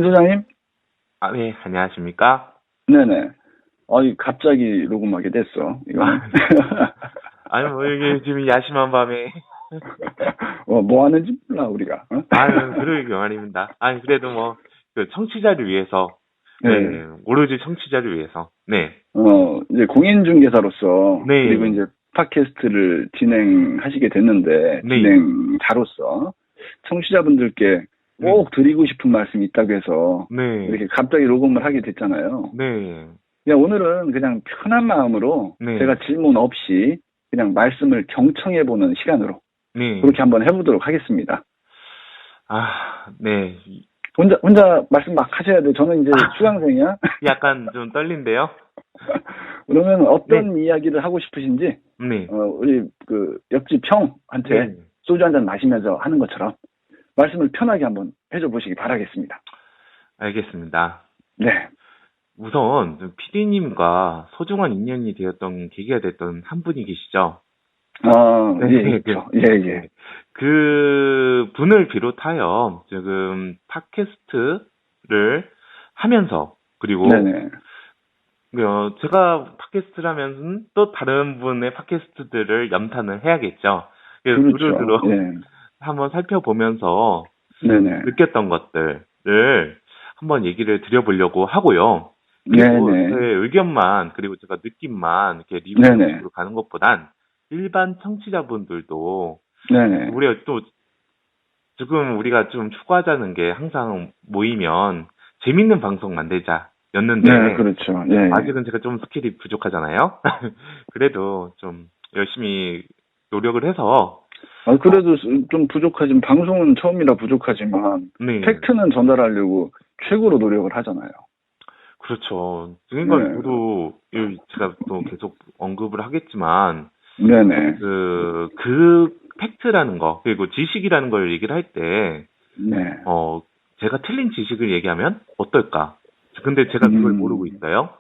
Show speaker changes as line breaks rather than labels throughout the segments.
신 소장님?
아, 네, 안녕하십니까?
네네. 갑자기 녹음하게 됐어, 이거는.
아, 아니, 뭐, 이게 지금 야심한 밤에.
뭐 하는지 몰라, 우리가. 어?
아유, 그러게 말입니다. 아니, 그래도 뭐, 그 청취자를 위해서,
네.
네, 오로지 청취자를 위해서, 네,
이제 공인중개사로서, 그리고
네,
이제 팟캐스트를 진행하시게 됐는데,
네,
진행자로서, 청취자분들께
네,
꼭 드리고 싶은 말씀이 있다고 해서,
네,
이렇게 갑자기 녹음을 하게 됐잖아요.
네,
그냥 오늘은 그냥 편한 마음으로,
네,
제가 질문 없이, 그냥 말씀을 경청해보는 시간으로,
네.
그렇게 한번 해보도록 하겠습니다.
아, 네.
혼자 말씀 막 하셔야 돼. 저는 이제 수강생이야.
약간 좀 떨린데요?
그러면
네,
어떤 이야기를 하고 싶으신지,
네,
우리 그 옆집 형한테
네.
소주 한잔 마시면서 하는 것처럼 말씀을 편하게 한번 해줘 보시기 바라겠습니다.
알겠습니다.
네.
우선, PD님과 소중한 인연이 되었던, 계기가 됐던 한 분이 계시죠?
예,
네,
있죠. 예, 예.
네. 그 분을 비롯하여 지금 팟캐스트를 하면서 그리고
네네.
제가 팟캐스트를 하면서 또 다른 분의 팟캐스트들을 염탐을 해야겠죠. 그래서
그렇죠.
두루두루
예.
한번 살펴보면서
네네.
느꼈던 것들을 한번 얘기를 드려보려고 하고요. 그리고 제
네네.
의견만 그리고 제가 느낌만 이렇게
네네.
리뷰식으로 가는 것보단 일반 청취자분들도
네네.
우리가 또 지금 우리가 좀 추구하자는 게 항상 모이면 재밌는 방송
네,
만들자였는데
그렇죠. 예, 예.
아직은 제가 좀 스킬이 부족하잖아요. 그래도 좀 열심히 노력을 해서
그래도 좀 부족하지만, 방송은 처음이라 부족하지만,
네,
팩트는 전달하려고 최고로 노력을 하잖아요.
그렇죠. 그러니까
네.
저도 제가 또 계속 언급을 하겠지만
네네.
그 팩트라는 거 그리고 지식이라는 걸 얘기를 할 때
네.
제가 틀린 지식을 얘기하면 어떨까? 근데 제가 그걸 모르고
음,
있어요.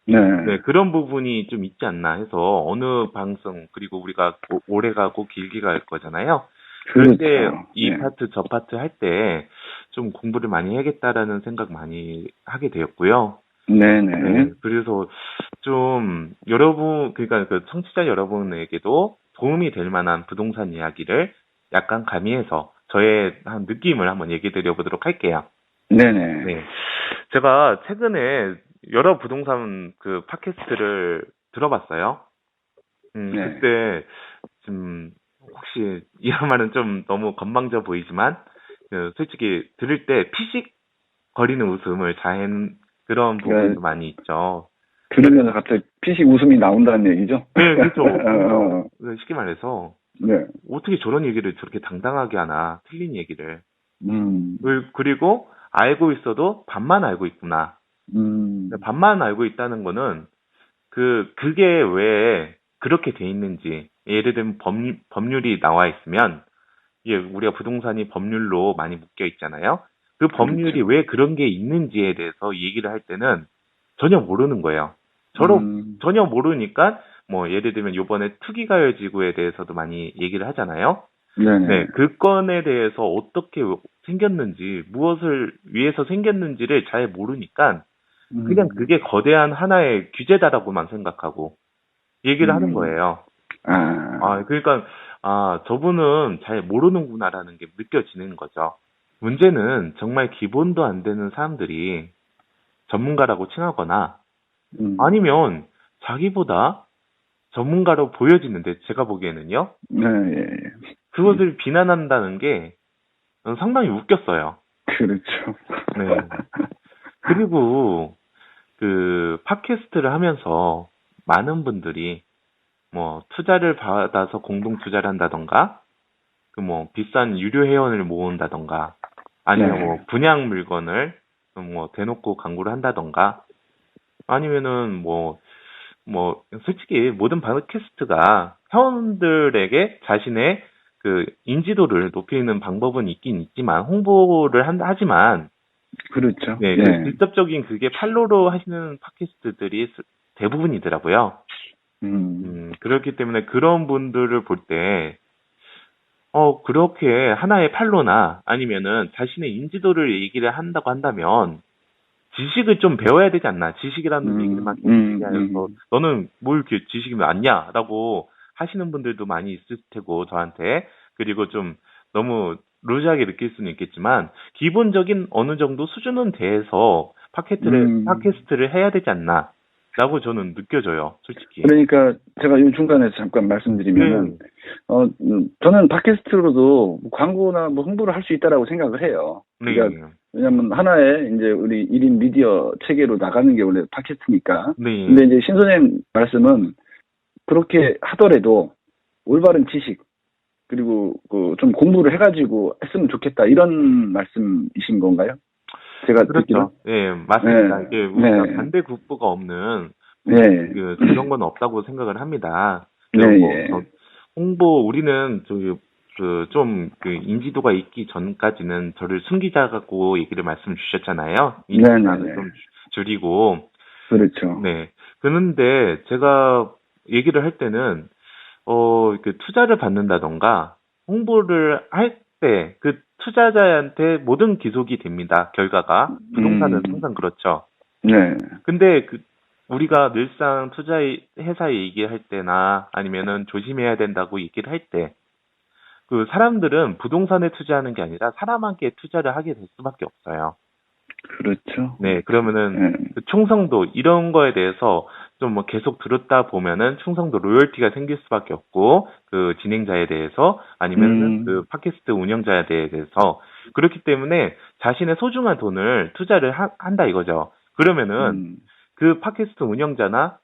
네.
네, 그런 부분이 좀 있지 않나 해서 어느 방송, 그리고 우리가 오래 가고 길게 갈 거잖아요. 그럴 때
그렇죠.
이
예.
파트, 저 파트 할 때 좀 공부를 많이 해야겠다라는 생각 많이 하게 되었고요.
네네.
네, 그래서 좀 여러분, 그러니까 그 청취자 여러분에게도 도움이 될 만한 부동산 이야기를 약간 가미해서 저의 한 느낌을 한번 얘기 드려보도록 할게요.
네네.
네. 제가 최근에 여러 부동산 그 팟캐스트를 들어봤어요.
네.
그때 좀 혹시 이런 말은 좀 너무 건방져 보이지만 솔직히 들을 때 피식 거리는 웃음을 자한 그런 부분도
그러니까
많이 있죠. 그러니까
들으면서 갑자기 피식 웃음이 나온다는 얘기죠?
네, 그렇죠. 그래서
어,
쉽게 말해서
네.
어떻게 저런 얘기를 저렇게 당당하게 하나 틀린 얘기를
음,
그리고 알고 있어도 반만 알고 있구나.
음,
반만 알고 있다는 거는 그게 왜 그렇게 돼 있는지, 예를 들면 법률이 나와 있으면, 이게 우리가 부동산이 법률로 많이 묶여 있잖아요. 그 법률이
그렇죠.
왜 그런 게 있는지에 대해서 얘기를 할 때는 전혀 모르는 거예요.
음,
전혀 모르니까, 뭐, 예를 들면 요번에 투기가열지구에 대해서도 많이 얘기를 하잖아요.
네네.
네, 그 건에 대해서 어떻게 생겼는지, 무엇을 위해서 생겼는지를 잘 모르니까, 그냥
음,
그게 거대한 하나의 규제다라고만 생각하고 얘기를 하는
음,
거예요.
아,
그러니까, 저분은 잘 모르는구나라는 게 느껴지는 거죠. 문제는 정말 기본도 안 되는 사람들이 전문가라고 칭하거나
음,
아니면 자기보다 전문가로 보여지는데 제가 보기에는요,
네, 예, 예.
그것을 비난한다는 게 상당히 웃겼어요.
그렇죠.
네. 그리고 팟캐스트를 하면서 많은 분들이 뭐 투자를 받아서 공동 투자를 한다던가 비싼 유료 회원을 모은다던가 아니면
네,
분양 물건을 대놓고 광고를 한다던가 아니면은 솔직히 모든 팟캐스트가 회원들에게 자신의 그 인지도를 높이는 방법은 있긴 있지만 홍보를 하지만
그렇죠.
네,
예,
직접적인 그게 팔로우로 하시는 팟캐스트들이 대부분이더라고요.
음,
그렇기 때문에 그런 분들을 볼 때, 그렇게 하나의 판로나 아니면은 자신의 인지도를 얘기를 한다고 한다면 지식을 좀 배워야 되지 않나. 지식이라는 얘기를 막 계속 얘기하면서 너는 뭘 이렇게 지식이 많냐라고 하시는 분들도 많이 있을 테고 저한테. 그리고 좀 너무 루즈하게 느낄 수는 있겠지만 기본적인 어느 정도 수준은 돼서 팟캐스트를 해야 되지 않나라고 저는 느껴져요. 솔직히.
그러니까 제가 이 중간에 잠깐 말씀드리면은 저는 팟캐스트로도 광고나 뭐 홍보를 할 수 있다라고 생각을 해요.
네.
그러니까 왜냐면 하나의 이제 우리 1인 미디어 체계로 나가는 게 원래 팟캐스트니까.
네.
근데 이제 신 선생님 말씀은 그렇게 하더라도 올바른 지식 그리고 그 좀 공부를 해가지고 했으면 좋겠다 이런 말씀이신 건가요? 제가
그렇죠. 예, 맞습니다.
네.
이게 우리가
네.
반대 국부가 없는
네.
그런 건 없다고 생각을 합니다.
네.
뭐
예.
홍보 우리는 좀 인지도가 있기 전까지는 저를 숨기자고 얘기를 말씀 주셨잖아요. 인지도를 좀 줄이고.
그렇죠.
네. 그런데 제가 얘기를 할 때는 투자를 받는다던가 홍보를 할 때 그 투자자한테 모든 기속이 됩니다. 결과가. 부동산은 항상 그렇죠.
네.
근데 우리가 늘상 회사 얘기할 때나 아니면은 조심해야 된다고 얘기를 할 때, 사람들은 부동산에 투자하는 게 아니라 사람에게 투자를 하게 될 수밖에 없어요.
그렇죠.
네, 그러면은 충성도 이런 거에 대해서 좀 뭐 계속 들었다 보면은 충성도 로열티가 생길 수밖에 없고 진행자에 대해서 아니면은 팟캐스트 운영자에 대해서 그렇기 때문에 자신의 소중한 돈을 투자를 한다 이거죠. 그러면은 그 팟캐스트 운영자나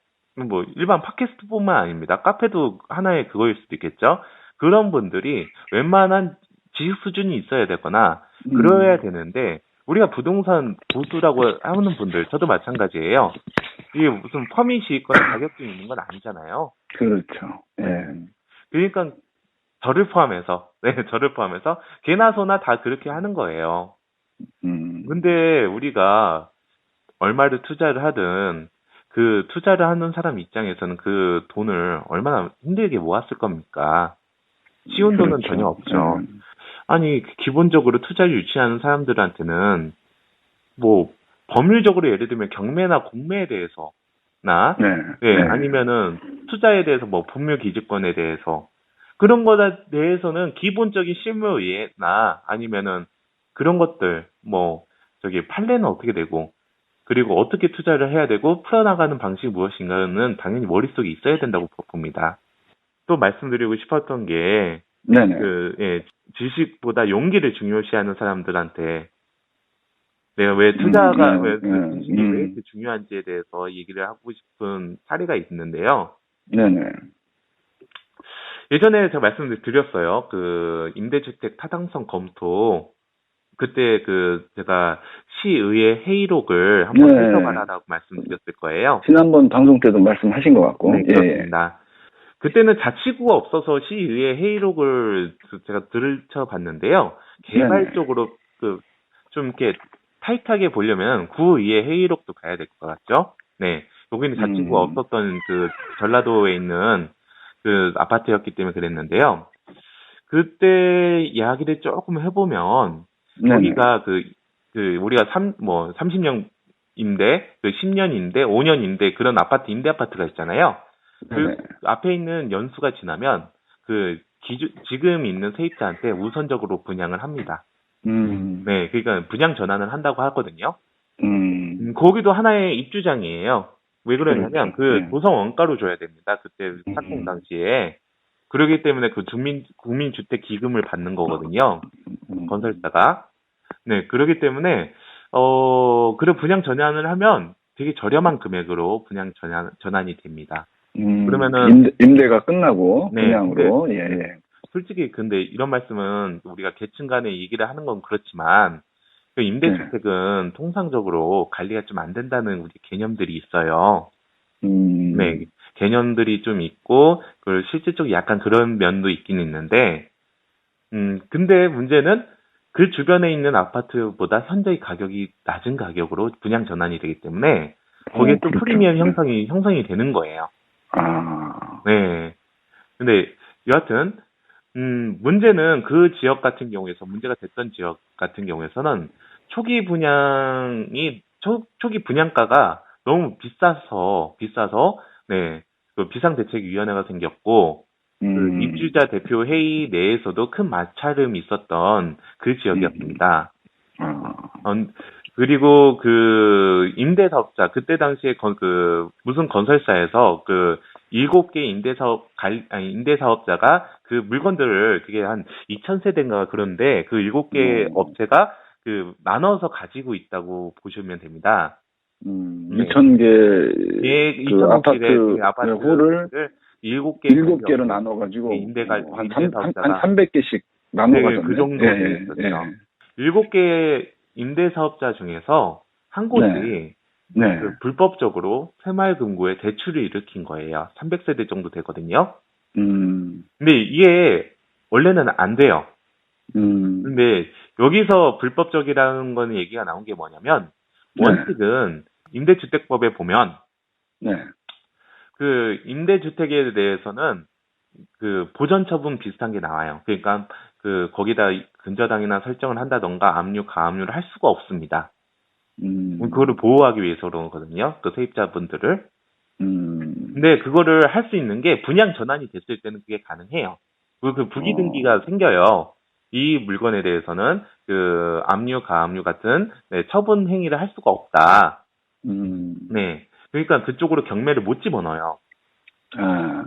뭐 일반 팟캐스트뿐만 아닙니다. 카페도 하나의 그거일 수도 있겠죠. 그런 분들이 웬만한 지식 수준이 있어야 되거나 그래야 되는데 우리가 부동산 고수라고 하는 분들 저도 마찬가지예요. 이게 무슨 퍼밋이 있거나 자격증이 있는 건 아니잖아요.
그렇죠. 예.
그러니까 저를 포함해서 개나 소나 다 그렇게 하는 거예요. 근데 우리가 얼마를 투자를 하든 그 투자를 하는 사람 입장에서는 그 돈을 얼마나 힘들게 모았을 겁니까? 쉬운 돈은 전혀 없죠. 아니 기본적으로 투자를 유치하는 사람들한테는 뭐 법률적으로 예를 들면 경매나 공매에 대해서나 아니면은 투자에 대해서 뭐 법률기지권에 대해서 그런 거에 대해서는 기본적인 실무 이해나 아니면은 그런 것들 판례는 어떻게 되고 그리고 어떻게 투자를 해야 되고 풀어나가는 방식이 무엇인가는 당연히 머릿속에 있어야 된다고 봅니다. 또 말씀드리고 싶었던 게 지식보다 용기를 중요시하는 사람들한테 내가 왜 투자가 지식이 왜 이렇게 중요한지에 대해서 얘기를 하고 싶은 사례가 있는데요.
네네.
예전에 제가 말씀을 드렸어요. 임대주택 타당성 검토 그때 제가 시의회 회의록을 한번 살펴봐라라고 말씀드렸을 거예요.
지난번 방송 때도 말씀하신 것 같고.
네, 그렇습니다. 그때는 자치구가 없어서 시의회 회의록을 제가 들춰봤는데요. 개발적으로 좀 이렇게 타이트하게 보려면 구의회 회의록도 가야 될 것 같죠? 네. 여기는 자치구가 없었던 전라도에 있는 아파트였기 때문에 그랬는데요. 그때 이야기를 조금 해보면 여기가 우리가 30년 임대, 10년 임대, 5년 임대 그런 아파트 임대 아파트가 있잖아요. 앞에 있는 연수가 지나면 지금 있는 세입자한테 우선적으로 분양을 합니다. 네, 그러니까 분양 전환을 한다고 하거든요. 거기도 하나의 입주장이에요. 왜 그러냐면 조성 원가로 줘야 됩니다. 그때 착공 당시에. 그러기 때문에 국민주택 기금을 받는 거거든요. 건설사가. 네, 그러기 때문에 분양 전환을 하면 되게 저렴한 금액으로 분양 전환이 됩니다. 그러면은
임대가 끝나고 분양으로.
솔직히 근데 이런 말씀은 우리가 계층 간에 얘기를 하는 건 그렇지만 임대주택은 통상적으로 관리가 좀 안 된다는 우리 개념들이 있어요. 네, 개념들이 좀 있고 실질적으로 약간 그런 면도 있긴 있는데 근데 문제는 그 주변에 있는 아파트보다 현저히 가격이 낮은 가격으로 분양 전환이 되기 때문에 거기에 또 프리미엄 형성이 되는 거예요. 네. 근데 여하튼 문제는 그 지역 같은 경우에서, 문제가 됐던 지역 같은 경우에서는 초기 분양이, 초기 분양가가 너무 비싸서, 네, 그 비상대책위원회가 생겼고, 그 입주자 대표 회의 내에서도 큰 마찰음이 있었던 그 지역이었습니다.
아,
그리고 그 임대사업자, 그때 당시에 무슨 건설사에서 그 7개 임대사업자가 그 물건들을 그게 한 2,000세대인가 그런데 그 7개 업체가 그 나눠서 가지고 있다고 보시면 됩니다. 네.
2,000개 그
2,000호실의
아파트를
아파트를 7개로
나눠가지고 한
임대사업자가
300개씩
네,
나눠가졌네.
그 정도 되었었죠. 7개 임대사업자 중에서 한 곳이
네.
그 불법적으로 새마을금고에 대출을 일으킨 거예요. 300세대 정도 되거든요. 근데 이게 원래는 안 돼요. 근데 여기서 불법적이라는 거는 얘기가 나온 게 뭐냐면, 원칙은 임대주택법에 보면
네.
그 임대주택에 대해서는 그 보전처분 비슷한 게 나와요. 그러니까 그 거기다 근저당이나 설정을 한다던가 압류, 가압류를 할 수가 없습니다. 그거를 보호하기 위해서 그런 거거든요. 그 세입자분들을. 근데 그거를 할 수 있는 게 분양 전환이 됐을 때는 그게 가능해요. 그 부기등기가 생겨요. 이 물건에 대해서는 그 압류, 가압류 같은 네, 처분 행위를 할 수가 없다. 네. 그러니까 그쪽으로 경매를 못 집어넣어요.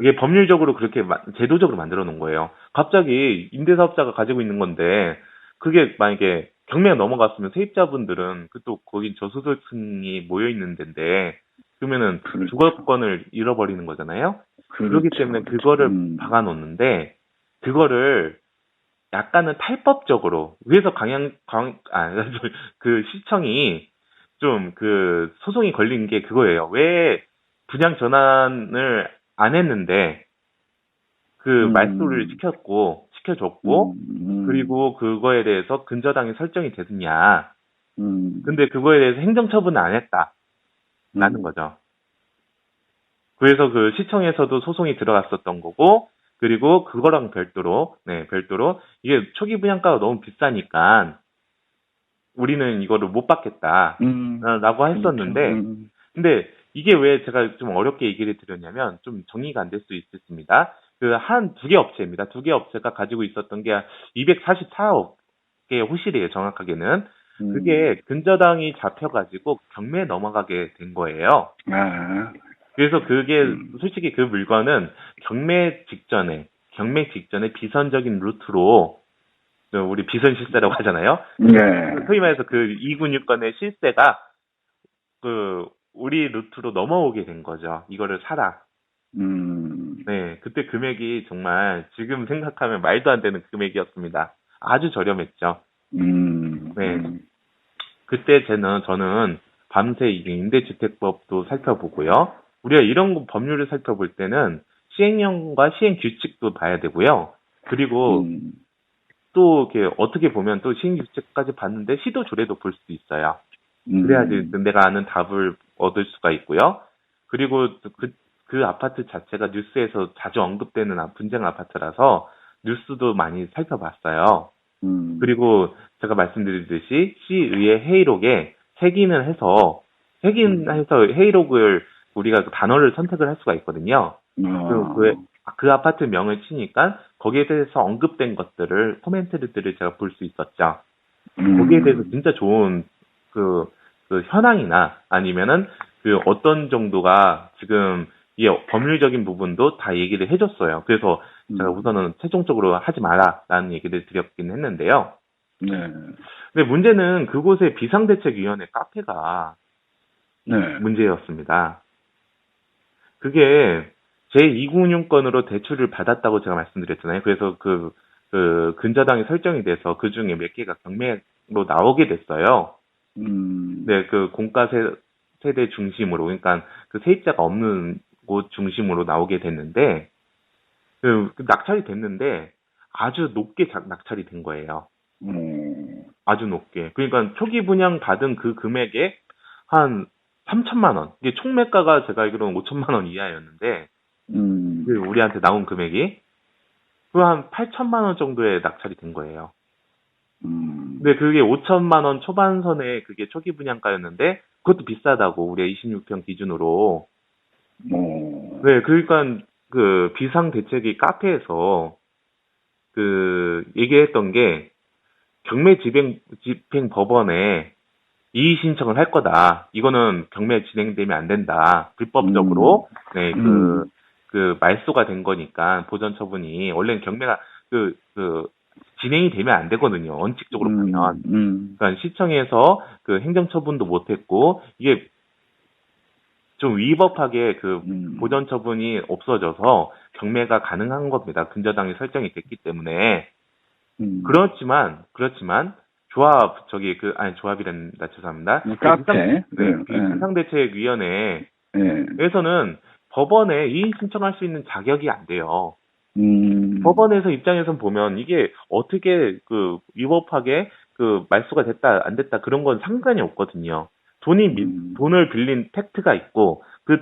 이게 법률적으로 그렇게 제도적으로 만들어 놓은 거예요. 갑자기 임대사업자가 가지고 있는 건데 그게 만약에 경매가 넘어갔으면 세입자분들은 그 또 거긴 저소득층이 모여 있는 데인데 그러면은 주거권을 잃어버리는 거잖아요. 그렇기 때문에 그거를 박아놓는데 그거를 약간은 탈법적으로 그래서 그 시청이 좀 그 소송이 걸린 게 그거예요. 왜 분양 전환을 안 했는데 그 말소를 시켜줬고 그리고 그거에 대해서 근저당이 설정이 됐냐. 근데 그거에 대해서 행정처분을 안 했다라는 거죠. 그래서 그 시청에서도 소송이 들어갔었던 거고 그리고 그거랑 별도로 이게 초기 분양가가 너무 비싸니까 우리는 이거를 못 받겠다라고 했었는데 근데 이게 왜 제가 좀 어렵게 얘기를 드렸냐면 좀 정리가 안 될 수 있습니다. 그 두 개 업체입니다. 두 개 업체가 가지고 있었던 게 244억 개의 호실이에요. 정확하게는. 그게 근저당이 잡혀가지고 경매에 넘어가게 된 거예요. 그래서 그게 솔직히 그 물건은 경매 직전에 비선적인 루트로 우리 비선 실세라고 하잖아요. 소위 말해서 그 296건의 실세가 그 우리 루트로 넘어오게 된 거죠. 이거를 사라. 네, 그때 금액이 정말 지금 생각하면 말도 안 되는 금액이었습니다. 아주 저렴했죠. 네, 그때 저는 밤새 이게 임대주택법도 살펴보고요. 우리가 이런 법률을 살펴볼 때는 시행령과 시행 규칙도 봐야 되고요. 그리고 또 이렇게 어떻게 보면 또 시행 규칙까지 봤는데 시도 조례도 볼 수도 있어요. 그래야지 내가 아는 답을 얻을 수가 있고요. 그리고 그 아파트 자체가 뉴스에서 자주 언급되는 분쟁 아파트라서 뉴스도 많이 살펴봤어요. 그리고 제가 말씀드리듯이 시의회 회의록에 회의록을 우리가 그 단어를 선택을 할 수가 있거든요. 그 아파트 명을 치니까 거기에 대해서 언급된 것들을 코멘트들을 제가 볼 수 있었죠. 거기에 대해서 진짜 좋은 그 현황이나 아니면은 그 어떤 정도가 지금 이 법률적인 부분도 다 얘기를 해줬어요. 그래서 제가 우선은 최종적으로 하지 마라라는 얘기를 드렸긴 했는데요. 근데 문제는 그곳의 비상대책위원회 카페가 문제였습니다. 그게 제296건으로 대출을 받았다고 제가 말씀드렸잖아요. 그래서 그 근저당이 설정이 돼서 그 중에 몇 개가 경매로 나오게 됐어요. 네, 그 공가 세대 중심으로, 그러니까 그 세입자가 없는 곳 중심으로 나오게 됐는데, 그 낙찰이 됐는데 아주 높게 낙찰이 된 거예요. 아주 높게. 그러니까 초기 분양 받은 그 금액에 한 3천만 원. 이게 총 매가가 제가 알기로는 5천만 원 이하였는데, 우리한테 나온 금액이. 그 한 8천만 원 정도에 낙찰이 된 거예요.
음,
근데 그게 5천만 원 초반선에 그게 초기 분양가였는데 그것도 비싸다고 우리가 26평 기준으로.
뭐,
네, 그러니까 그 비상대책위 카페에서 그 얘기했던 게 경매 집행 법원에 이의 신청을 할 거다. 이거는 경매 진행되면 안 된다. 불법적으로 네, 그 말소가 된 거니까 보전 처분이 원래는 경매가 그 진행이 되면 안 되거든요. 원칙적으로 보면. 그러니까 시청에서 그 행정처분도 못했고 이게 좀 위법하게 그 보전 처분이 없어져서 경매가 가능한 겁니다. 근저당이 설정이 됐기 때문에. 그렇지만 조합이란다 죄송합니다.
카페,
비상대책위원회에서는
예,
법원에 이의 신청할 수 있는 자격이 안 돼요. 법원에서 입장에선 보면 이게 어떻게 그 위법하게 그 말소가 됐다 안 됐다 그런 건 상관이 없거든요. 돈을 빌린 팩트가 있고 그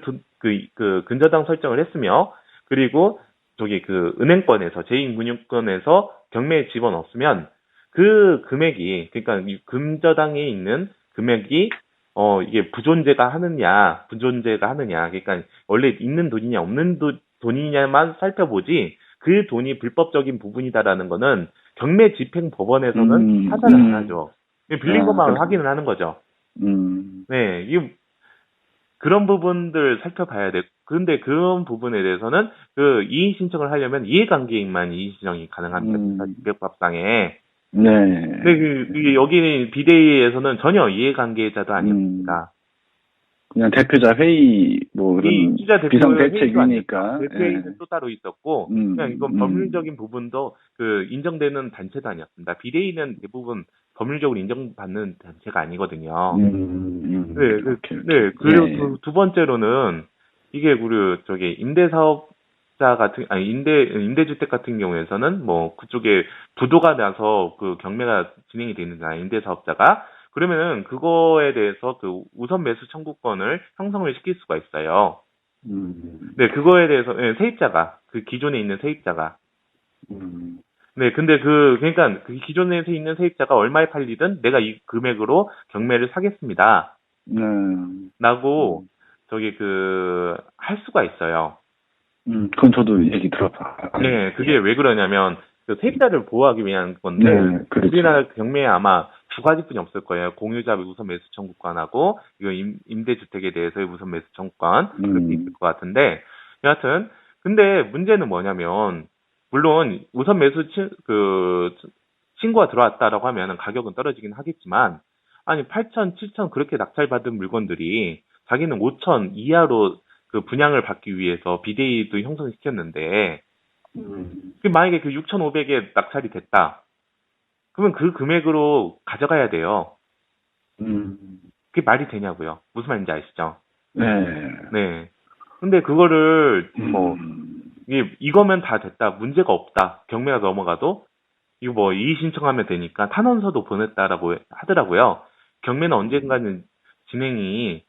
근저당 설정을 했으며 그리고 저기 그 은행권에서 제2금융권에서 경매에 집어넣었으면 그 금액이 그러니까 이 근저당에 있는 금액이 이게 부존재가 하느냐 그러니까 원래 있는 돈이냐 없는 돈이냐만 살펴보지 그 돈이 불법적인 부분이다라는 거는 경매 집행 법원에서는 타산을 안 하죠. 빌린 것만 확인을 하는 거죠. 네, 그런 부분들 살펴봐야 돼. 그런데 그런 부분에 대해서는 그 이의 신청을 하려면 이해관계인만 이의 신청이 가능합니다. 집행법상에.
네.
근데 여기 비대위에서는 전혀 이해관계자도 아닙니다.
그냥 대표자 회의 뭐 그런 비상대책이니까
대표회의는 또 따로 있었고 그냥 이건 법률적인 부분도 그 인정되는 단체도 아니었습니다. 비대위는 대부분 법률적으로 인정받는 단체가 아니거든요. 그리고 두 번째로는 이게 우리 저기 임대주택 같은 경우에서는 뭐 그쪽에 부도가 나서 그 경매가 진행이 되는잖아요. 임대사업자가. 그러면은 그거에 대해서 그 우선 매수 청구권을 형성을 시킬 수가 있어요. 네, 그거에 대해서 세입자가 그 기존에 있는 세입자가 네, 근데 그러니까 그 기존에 있는 세입자가 얼마에 팔리든 내가 이 금액으로 경매를 사겠습니다. 라고 저기 할 수가 있어요.
그건 저도 얘기 들어봐.
네, 그게 왜 그러냐면 그 세입자를 보호하기 위한 건데 우리나라 경매에 아마 두 가지뿐이 없을 거예요. 공유자의 우선 매수 청구권하고 이거 임대주택에 대해서의 우선 매수 청구권 그렇게 있을 것 같은데 여하튼 근데 문제는 뭐냐면 물론 우선 매수 신고가 들어왔다라고 하면 가격은 떨어지긴 하겠지만 아니 8천, 7천 그렇게 낙찰받은 물건들이 자기는 5천 이하로 그 분양을 받기 위해서 비대위도 형성시켰는데 만약에 그 6,500에 낙찰이 됐다. 그러면 그 금액으로 가져가야 돼요. 그게 말이 되냐고요. 무슨 말인지 아시죠? 네. 근데 그거를 이거면 다 됐다. 문제가 없다. 경매가 넘어가도 이거 뭐 이의 신청하면 되니까 탄원서도 보냈다라고 하더라고요. 경매는 언젠가는 진행이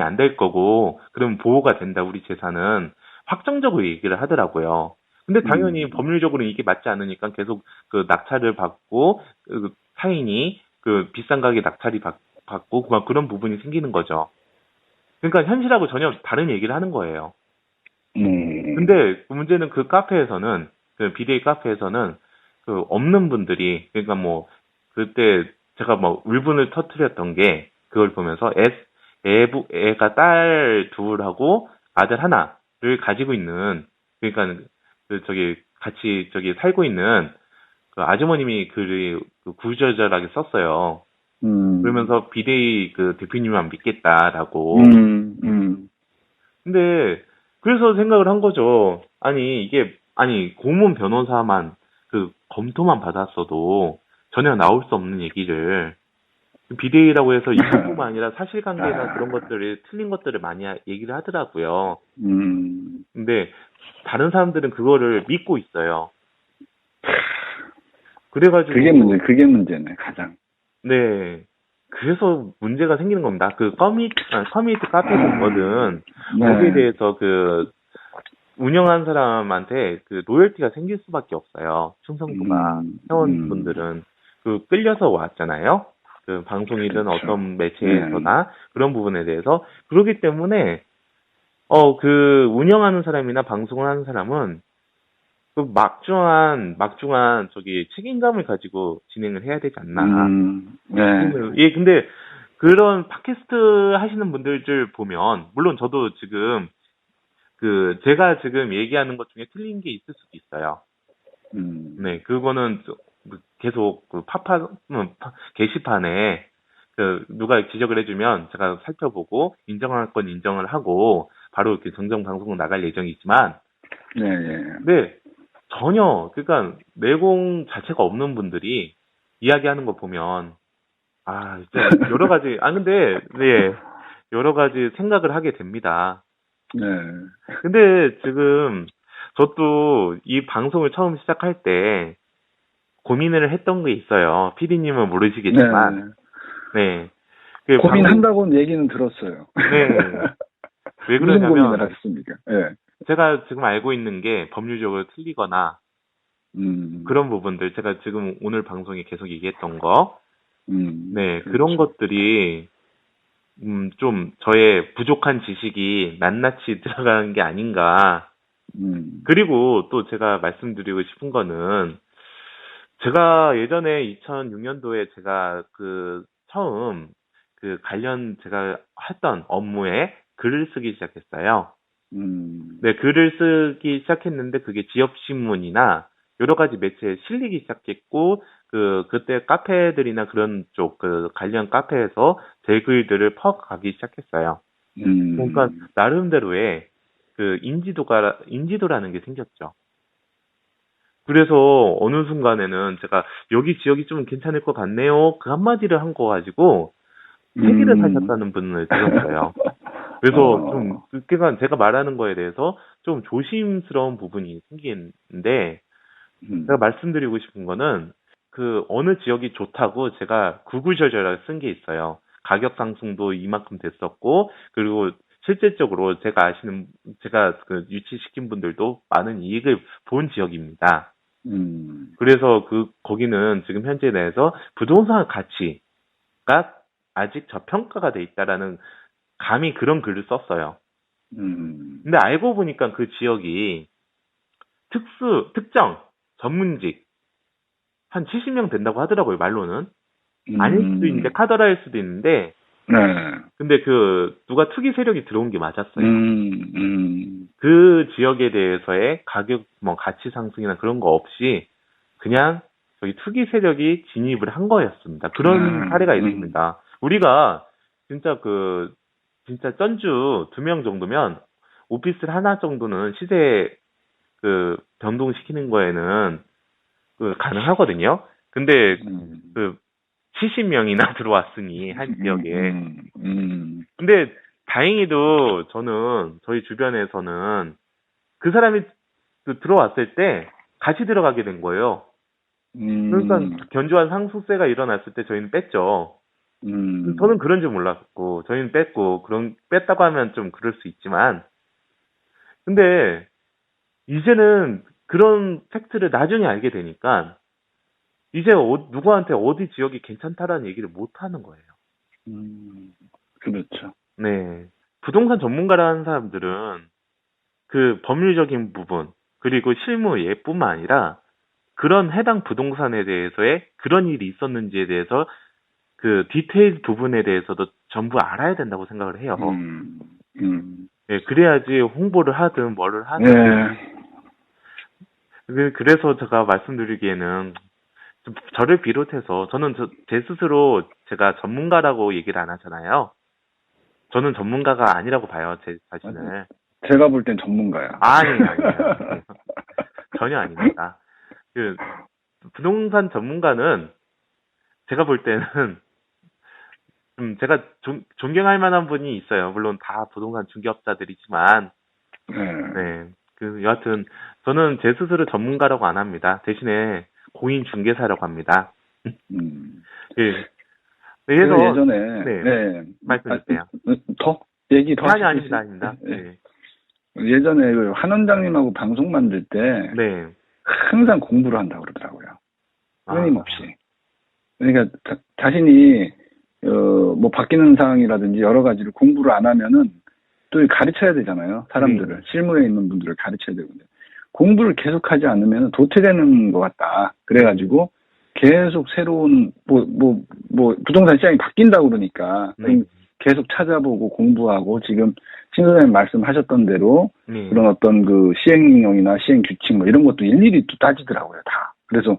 안 될 거고 그러면 보호가 된다. 우리 재산은 확정적으로 얘기를 하더라고요. 근데 당연히 법률적으로 이게 맞지 않으니까 계속 그 낙찰을 받고 그 타인이 그 비싼 가격에 낙찰이 받고 그런 부분이 생기는 거죠. 그러니까 현실하고 전혀 다른 얘기를 하는 거예요. 근데 문제는 그 카페에서는 그 비대위 카페에서는 그 없는 분들이 그러니까 뭐 그때 제가 뭐 울분을 터뜨렸던 게 그걸 보면서 애가 딸 둘하고 아들 하나를 가지고 있는 그러니까 같이 살고 있는 그 아주머님이 글을 구절절하게 썼어요. 그러면서 비대위 그 대표님만 믿겠다라고. 근데 그래서 생각을 한 거죠. 아니 고문 변호사만 그 검토만 받았어도 전혀 나올 수 없는 얘기를 비대위라고 해서 이것뿐만 아니라 사실관계나 그런 것들을 틀린 것들을 많이 얘기를 하더라고요. 근데 다른 사람들은 그거를 믿고 있어요. 그래가지고
그게 문제네 가장.
네. 그래서 문제가 생기는 겁니다. 그 커뮤니티 카페가 있거든. 거기에 대해서 운영한 사람한테 그 로열티가 생길 수밖에 없어요. 충성도가. 회원분들은 그 끌려서 왔잖아요. 그 방송이든
그렇죠.
어떤 매체에서나 그런 부분에 대해서. 그렇기 때문에 그 운영하는 사람이나 방송을 하는 사람은 그 막중한 저기 책임감을 가지고 진행을 해야 되지 않나.
네.
예, 근데 그런 팟캐스트 하시는 분들 보면, 물론 저도 지금 제가 지금 얘기하는 것 중에 틀린 게 있을 수도 있어요. 네, 그거는 계속 게시판에 누가 지적을 해주면 제가 살펴보고 인정할 건 인정을 하고 바로 이렇게 정정 방송으로 나갈 예정이지만, 네, 전혀, 그러니까 내공 자체가 없는 분들이 이야기하는 거 보면, 좀 여러 가지, 근데, 네, 여러 가지 생각을 하게 됩니다.
네.
근데 지금 저도 이 방송을 처음 시작할 때 고민을 했던 게 있어요. PD님은 모르시겠지만, 네.
고민한다고는 얘기는 들었어요.
네. 왜
무슨 고민을
그러냐면,
하셨습니까? 네.
제가 지금 알고 있는 게 법률적으로 틀리거나, 그런 부분들, 제가 지금 오늘 방송에 계속 얘기했던 거, 네,
그렇죠.
그런 것들이, 좀 저의 부족한 지식이 낱낱이 들어가는 게 아닌가. 그리고 또 제가 말씀드리고 싶은 거는, 제가 예전에 2006년도에 제가 처음 관련 제가 했던 업무에 글을 쓰기 시작했어요. 네, 글을 쓰기 시작했는데 그게 지역신문이나 여러 가지 매체에 실리기 시작했고, 그때 카페들이나 그런 쪽, 관련 카페에서 제 글들을 퍼가기 시작했어요. 그러니까, 나름대로의 인지도라는 게 생겼죠. 그래서 어느 순간에는 제가 여기 지역이 좀 괜찮을 것 같네요. 그 한마디를 한 거 가지고 세기를 사셨다는 분을 들었어요. 그래서 그러니까 제가 말하는 거에 대해서 좀 조심스러운 부분이 생기는데, 제가 말씀드리고 싶은 거는 어느 지역이 좋다고 제가 구구절절 쓴 게 있어요. 가격 상승도 이만큼 됐었고, 그리고 실질적으로 제가 유치시킨 분들도 많은 이익을 본 지역입니다. 그래서 거기는 지금 현재 내에서 부동산 가치가 아직 저평가가 돼 있다라는 감히 그런 글을 썼어요. 근데 알고 보니까 그 지역이 특정, 전문직, 한 70명 된다고 하더라고요, 말로는. 아닐 수도 있는데, 카더라일 수도 있는데, 근데 누가 투기 세력이 들어온 게 맞았어요. 그 지역에 대해서의 가격, 가치 상승이나 그런 거 없이, 그냥, 저기 투기 세력이 진입을 한 거였습니다. 그런 사례가 있습니다. 우리가, 진짜 진짜 전주 2명 정도면, 오피스 하나 정도는 시세, 변동시키는 거에는, 가능하거든요. 근데, 70명이나 들어왔으니, 한 지역에. 근데, 다행히도 저는, 저희 주변에서는, 그 사람이 들어왔을 때, 같이 들어가게 된 거예요. 그러니까, 견조한 상속세가 일어났을 때 저희는 뺐죠. 저는 그런 줄 몰랐고, 저희는 뺐고, 뺐다고 하면 좀 그럴 수 있지만, 근데, 이제는 그런 팩트를 나중에 알게 되니까, 이제 누구한테 어디 지역이 괜찮다라는 얘기를 못 하는 거예요.
그렇죠.
네. 부동산 전문가라는 사람들은 법률적인 부분, 그리고 실무 예뿐만 아니라 그런 해당 부동산에 대해서의 그런 일이 있었는지에 대해서 디테일 부분에 대해서도 전부 알아야 된다고 생각을 해요. 네, 그래야지 홍보를 하든 뭐를 하든. 그래서 제가 말씀드리기에는 저를 비롯해서 저는 제 스스로 제가 전문가라고 얘기를 안 하잖아요. 저는 전문가가 아니라고 봐요, 제 자신을.
제가 볼 땐 전문가야.
아니에요. 전혀 아닙니다. 부동산 전문가는 제가 볼 때는 제가 존경할 만한 분이 있어요. 물론 다 부동산 중개업자들이지만, 네. 여하튼 저는 제 스스로 전문가라고 안 합니다. 대신에 공인 중개사라고 합니다. 그래서
예전에
말씀해 주세요.
더 얘기 더
아닙니다. 네.
예전에 그 한 원장님하고 방송 만들 때
네.
항상 공부를 한다고 그러더라고요. 끊임없이.
아,
그러니까 자신이 뭐 바뀌는 상황이라든지 여러 가지를 공부를 안 하면은 또 가르쳐야 되잖아요. 사람들을.
네.
실무에 있는 분들을 가르쳐야 되거든요. 공부를 계속하지 않으면 도태되는 것 같다. 그래가지고 계속 새로운 부동산 시장이 바뀐다고 그러니까
네.
계속 찾아보고 공부하고 지금 신 소장님 말씀하셨던 대로
네.
그런 어떤 그 시행령이나 시행 규칙 뭐 이런 것도 일일이 또 따지더라고요. 다. 그래서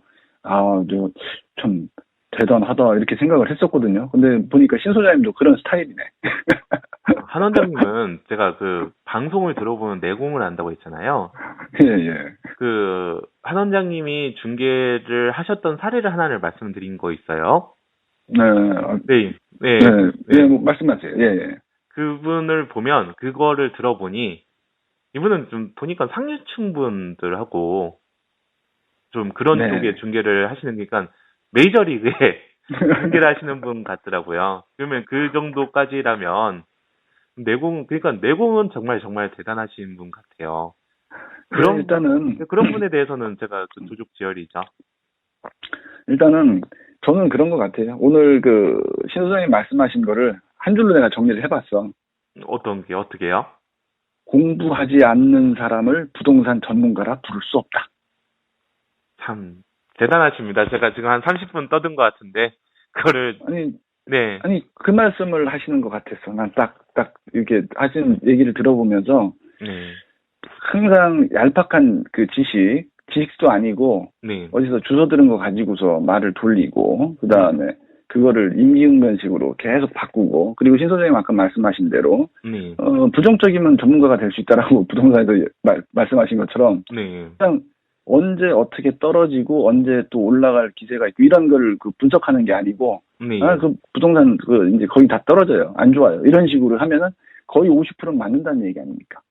참 대단하다 이렇게 생각을 했었거든요. 근데 보니까 신 소장님도 그런 스타일이네.
한 원장님은 제가 그 방송을 들어보면 내공을 안다고 했잖아요.
예, 예.
그 한 원장님이 중개를 하셨던 사례를 하나를 말씀드린 거 있어요.
네,
네, 네,
네,
네.
예, 뭐 말씀하세요. 예, 예.
그분을 보면 그거를 들어보니 이분은 좀 보니까 상류층 분들하고 좀 그런
네.
쪽의 중개를 하시는 거니까 메이저리그에 중개를 하시는 분 같더라고요. 그러면 그 정도까지라면 그러니까 내공은 정말 대단하신 분 같아요. 그런 분에 대해서는 제가 그 도둑지열이죠.
일단은 저는 그런 것 같아요. 오늘 그 신 소장님 말씀하신 거를 한 줄로 내가 정리를 해봤어.
어떤 게 어떻게요?
공부하지 않는 사람을 부동산 전문가라 부를 수 없다.
참 대단하십니다. 제가 지금 한 30분 떠든 것 같은데 그거를 네.
아니 그 말씀을 하시는 것 같았어. 난 딱 이렇게 하시는 얘기를 들어보면서
네.
항상 얄팍한 그 지식도 아니고
네.
어디서 주워 들은 거 가지고서 말을 돌리고 그 다음에 그거를 임기응변식으로 계속 바꾸고 그리고 신 소장님 아까 말씀하신 대로
네.
부정적이면 전문가가 될 수 있다라고 부동산에서 말씀하신 것처럼
네.
그냥 언제 어떻게 떨어지고 언제 또 올라갈 기세가 있고 이런 걸 그 분석하는 게 아니고
네.
그 부동산 이제 거의 다 떨어져요. 안 좋아요. 이런 식으로 하면은 거의 50%는 맞는다는 얘기 아닙니까?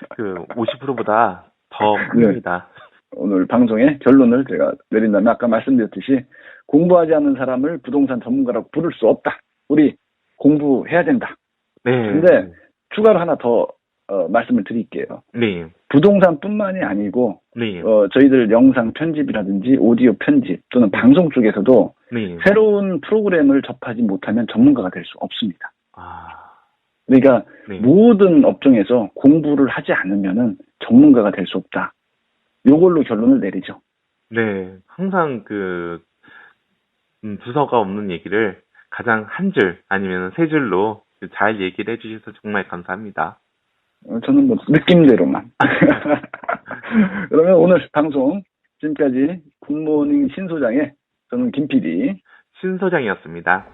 그 50%보다 더 큽니다.
네. 오늘 방송의 결론을 제가 내린다면 아까 말씀드렸듯이 공부하지 않는 사람을 부동산 전문가라고 부를 수 없다. 우리 공부해야 된다.
네.
근데 추가로 하나 더 말씀을 드릴게요.
네.
부동산뿐만이 아니고
네.
저희들 영상 편집이라든지 오디오 편집 또는 방송 쪽에서도
네.
새로운 프로그램을 접하지 못하면 전문가가 될 수 없습니다.
아.
그러니까
네.
모든 업종에서 공부를 하지 않으면은 전문가가 될 수 없다. 요걸로 결론을 내리죠.
네. 항상 그 두서가 없는 얘기를 가장 한 줄 아니면 세 줄로 잘 얘기를 해주셔서 정말 감사합니다.
저는 뭐 느낌대로만. 그러면 오늘 방송 지금까지 굿모닝 신 소장의 저는 김 PD
신 소장이었습니다.